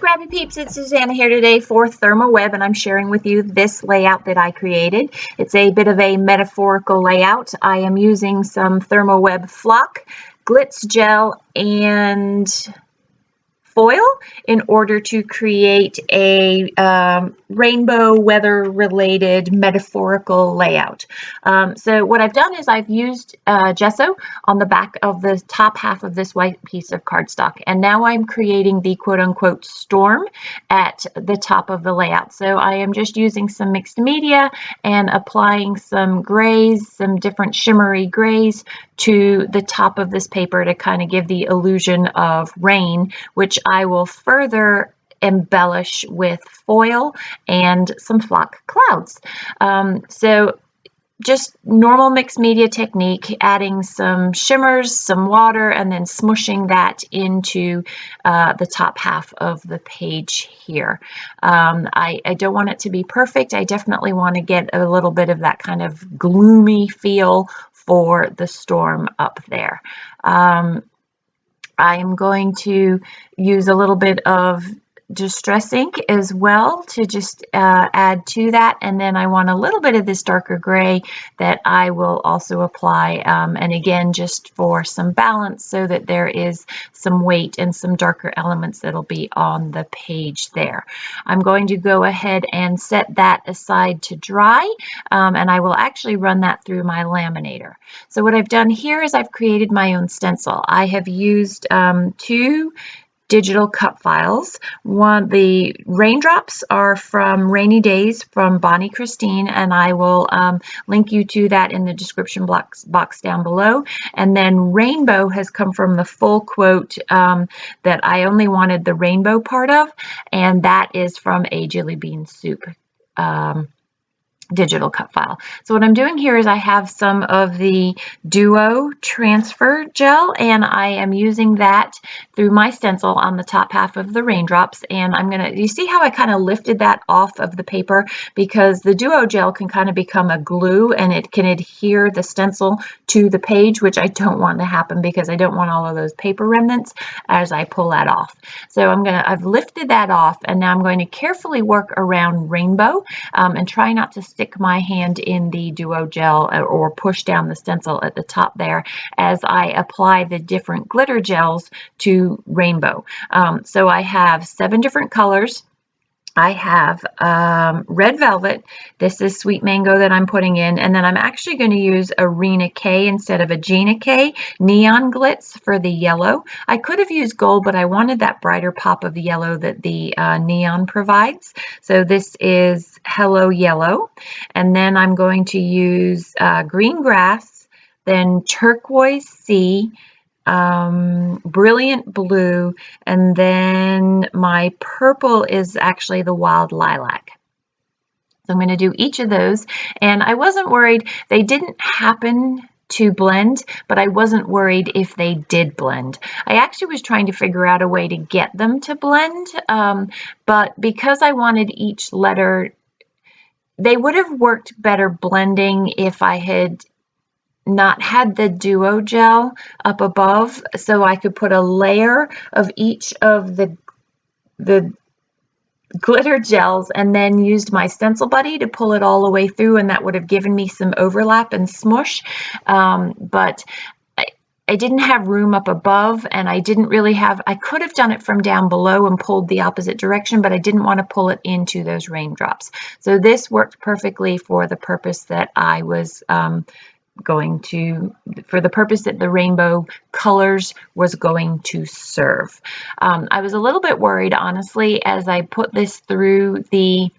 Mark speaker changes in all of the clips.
Speaker 1: Scrappy Peeps, it's Suzanna here today for ThermOWeb, and I'm sharing with you this layout that I created. It's a bit of a metaphorical layout. I am using some ThermOWeb flock, Glitz gel, and foil in order to create a rainbow weather related metaphorical layout. So what I've done is I've used gesso on the back of the top half of this white piece of cardstock, and now I'm creating the quote-unquote storm at the top of the layout. So I am just using some mixed media and applying some grays, some different shimmery grays to the top of this paper to kind of give the illusion of rain, which I will further embellish with foil and some flock clouds. So just normal mixed media technique, adding some shimmers, some water, and then smushing that into the top half of the page here. I don't want it to be perfect. I definitely want to get a little bit of that kind of gloomy feel for the storm up there. I'm going to use a little bit of distress ink as well to just add to that, and then I want a little bit of this darker gray that I will also apply, and again just for some balance so that there is some weight and some darker elements that'll be on the page there. I'm going to go ahead and set that aside to dry, and I will actually run that through my laminator. So what I've done here is I've created my own stencil. I have used two digital cut files. The raindrops are from Rainy Days from Bonnie Christine, and I will link you to that in the description box down below. And then rainbow has come from the full quote that I only wanted the rainbow part of, and that is from A Jelly Bean Soup digital cut file. So what I'm doing here is I have some of the Duo transfer gel, and I am using that through my stencil on the top half of the raindrops, and I'm gonna, you see how I kind of lifted that off of the paper, because the Duo gel can kind of become a glue and it can adhere the stencil to the page, which I don't want to happen because I don't want all of those paper remnants as I pull that off. So I've lifted that off, and now I'm going to carefully work around rainbow and try not to stick my hand in the Duo gel or push down the stencil at the top there as I apply the different glitter gels to rainbow. So I have 7 different colors. I have red velvet. This is sweet mango that I'm putting in, and then I'm actually going to use Arena K instead of a Gina K neon glitz for the yellow. I could have used gold, but I wanted that brighter pop of yellow that the neon provides. So this is Hello Yellow, and then I'm going to use green grass, then turquoise sea, brilliant blue, and then my purple is actually the wild lilac. So I'm going to do each of those, and I wasn't worried. They didn't happen to blend, but I wasn't worried if they did blend. I actually was trying to figure out a way to get them to blend, but because I wanted each letter, they would have worked better blending if I had not had the Duo gel up above, so I could put a layer of each of the glitter gels and then used my stencil buddy to pull it all the way through, and that would have given me some overlap and smush, but I didn't have room up above, and I didn't really have, I could have done it from down below and pulled the opposite direction, but I didn't want to pull it into those raindrops. So this worked perfectly for the purpose that I was for the purpose that the rainbow colors was going to serve. I was a little bit worried, honestly, as I put this through the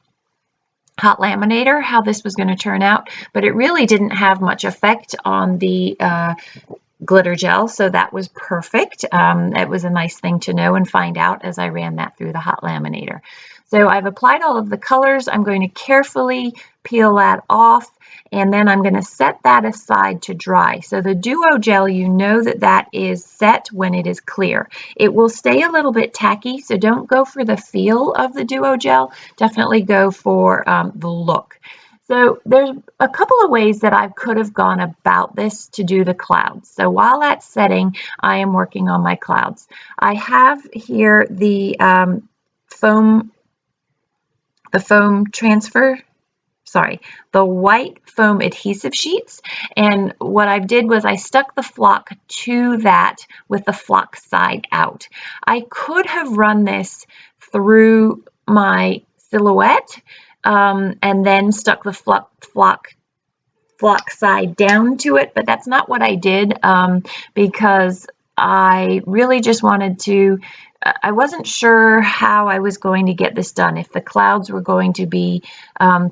Speaker 1: hot laminator, how this was going to turn out, but it really didn't have much effect on the glitter gel, so that was perfect. It was a nice thing to know and find out as I ran that through the hot laminator. So I've applied all of the colors. I'm going to carefully peel that off, and then I'm going to set that aside to dry. So the Duo gel, you know that is set when it is clear. It will stay a little bit tacky, so don't go for the feel of the Duo gel. Definitely go for the look. So there's a couple of ways that I could have gone about this to do the clouds. So while that's setting, I am working on my clouds. I have here the foam transfer, sorry, the white foam adhesive sheets. And what I did was I stuck the flock to that with the flock side out. I could have run this through my silhouette and then stuck the flock side down to it, but that's not what I did because I really just wanted to, I wasn't sure how I was going to get this done, if the clouds were going to be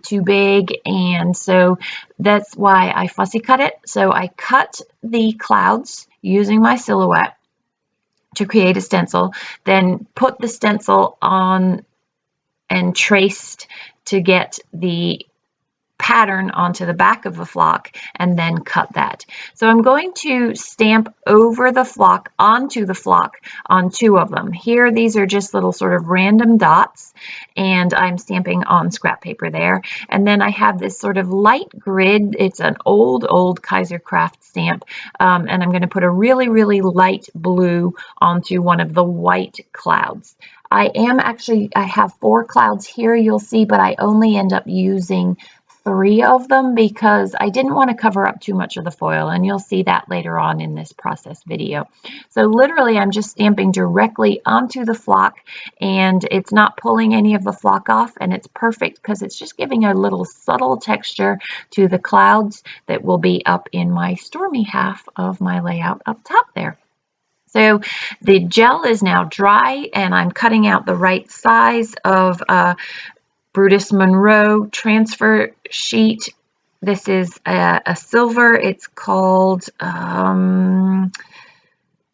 Speaker 1: too big, and so that's why I fussy cut it. So I cut the clouds using my silhouette to create a stencil, then put the stencil on and traced to get the pattern onto the back of the flock and then cut that. So I'm going to stamp over the flock onto the flock on two of them. Here, these are just little sort of random dots, and I'm stamping on scrap paper there. And then I have this sort of light grid. It's an old Kaiser Craft stamp, and I'm going to put a really light blue onto one of the white clouds. I have 4 clouds here, you'll see, but I only end up using 3 of them because I didn't want to cover up too much of the foil, and you'll see that later on in this process video. So literally I'm just stamping directly onto the flock, and it's not pulling any of the flock off, and it's perfect because it's just giving a little subtle texture to the clouds that will be up in my stormy half of my layout up top there. So the gel is now dry, and I'm cutting out the right size of Brutus Monroe transfer sheet. This is a silver. It's called,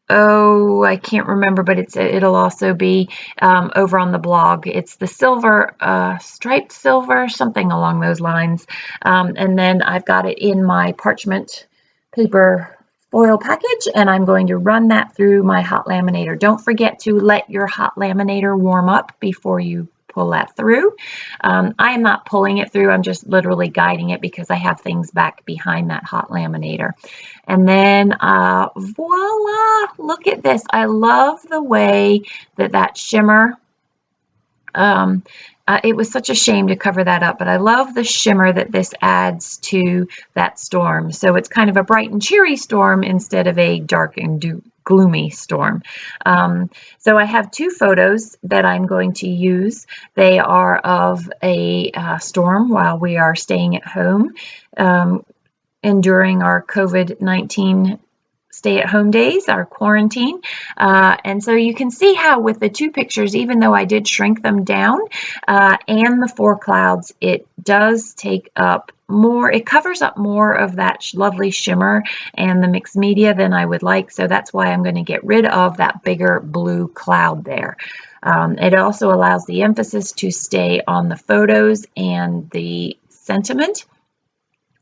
Speaker 1: oh, I can't remember, but it'll also be over on the blog. It's the silver, striped silver, something along those lines. And then I've got it in my parchment paper foil package, and I'm going to run that through my hot laminator. Don't forget to let your hot laminator warm up before you pull that through. I am not pulling it through, I'm just literally guiding it because I have things back behind that hot laminator. And then voila, look at this. I love the way that shimmer, it was such a shame to cover that up, but I love the shimmer that this adds to that storm. So it's kind of a bright and cheery storm instead of a dark and gloomy storm. So I have 2 photos that I'm going to use. They are of a storm while we are staying at home, enduring our COVID-19 stay-at-home days, our quarantine. And so you can see how with the 2 pictures, even though I did shrink them down, and the 4 clouds, it does take up more, it covers up more of that lovely shimmer and the mixed media than I would like. So that's why I'm going to get rid of that bigger blue cloud there. It also allows the emphasis to stay on the photos and the sentiment,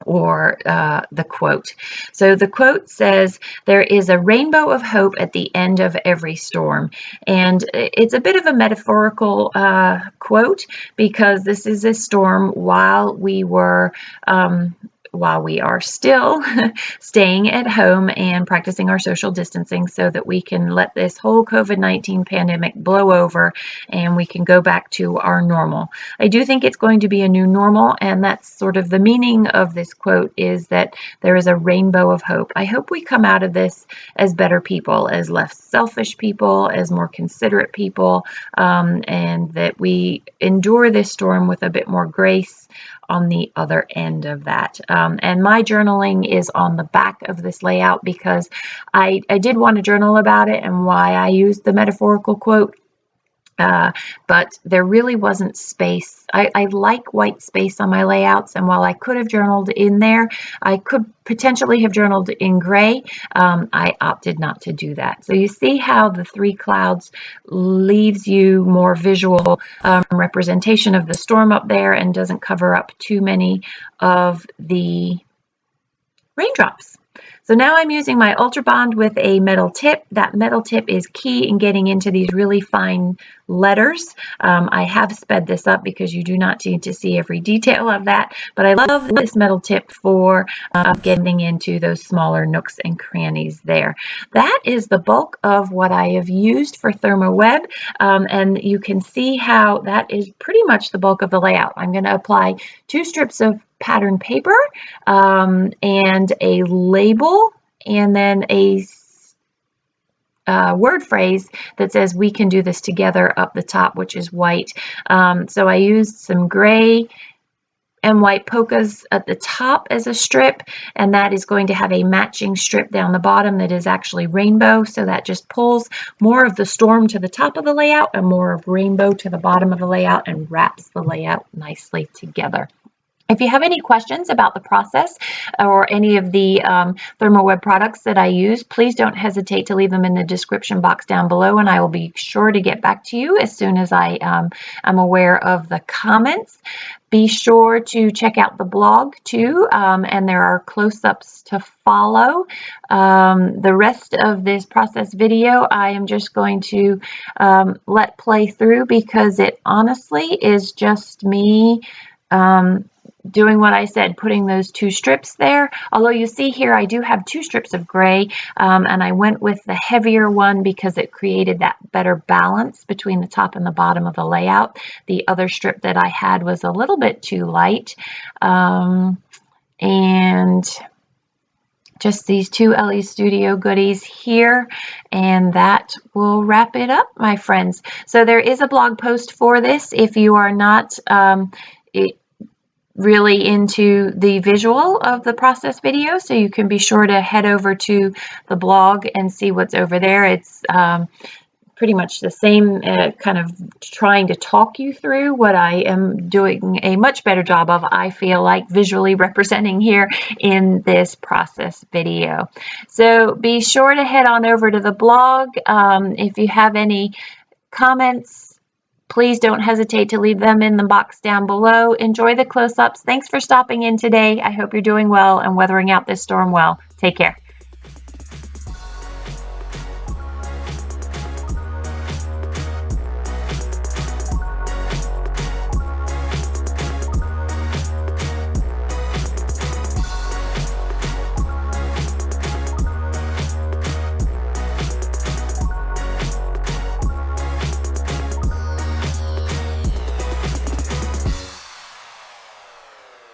Speaker 1: or the quote. So the quote says, "There is a rainbow of hope at the end of every storm." And it's a bit of a metaphorical quote, because this is a storm while we are still staying at home and practicing our social distancing, so that we can let this whole COVID-19 pandemic blow over and we can go back to our normal. I do think it's going to be a new normal, and that's sort of the meaning of this quote, is that there is a rainbow of hope. I hope we come out of this as better people, as less selfish people, as more considerate people, and that we endure this storm with a bit more grace on the other end of that. And my journaling is on the back of this layout because I did want to journal about it and why I used the metaphorical quote. But there really wasn't space. I like white space on my layouts, and while I could have journaled in there, I could potentially have journaled in gray. I opted not to do that. So you see how the 3 clouds leaves you more visual representation of the storm up there and doesn't cover up too many of the raindrops. So now I'm using my Ultra Bond with a metal tip. That metal tip is key in getting into these really fine letters. I have sped this up because you do not need to see every detail of that, but I love this metal tip for getting into those smaller nooks and crannies there. That is the bulk of what I have used for ThermOWeb, and you can see how that is pretty much the bulk of the layout. I'm going to apply 2 strips of pattern paper and a label, and then a word phrase that says "we can do this together" up the top, which is white. So I used some gray and white polkas at the top as a strip, and that is going to have a matching strip down the bottom that is actually rainbow, so that just pulls more of the storm to the top of the layout and more of rainbow to the bottom of the layout and wraps the layout nicely together. If you have any questions about the process or any of the ThermOWeb products that I use, please don't hesitate to leave them in the description box down below, and I will be sure to get back to you as soon as I am aware of the comments. Be sure to check out the blog too, and there are close-ups to follow. The rest of this process video I am just going to let play through because it honestly is just me doing what I said, putting those 2 strips there. Although you see here I do have 2 strips of gray, and I went with the heavier one because it created that better balance between the top and the bottom of the layout. The other strip that I had was a little bit too light, and just these 2 LE Studio goodies here, and that will wrap it up, my friends. So there is a blog post for this if you are not really into the visual of the process video, so you can be sure to head over to the blog and see what's over there. It's pretty much the same, kind of trying to talk you through what I am doing a much better job of, I feel like, visually representing here in this process video. So be sure to head on over to the blog. If you have any comments, please don't hesitate to leave them in the box down below. Enjoy the close-ups. Thanks for stopping in today. I hope you're doing well and weathering out this storm well. Take care.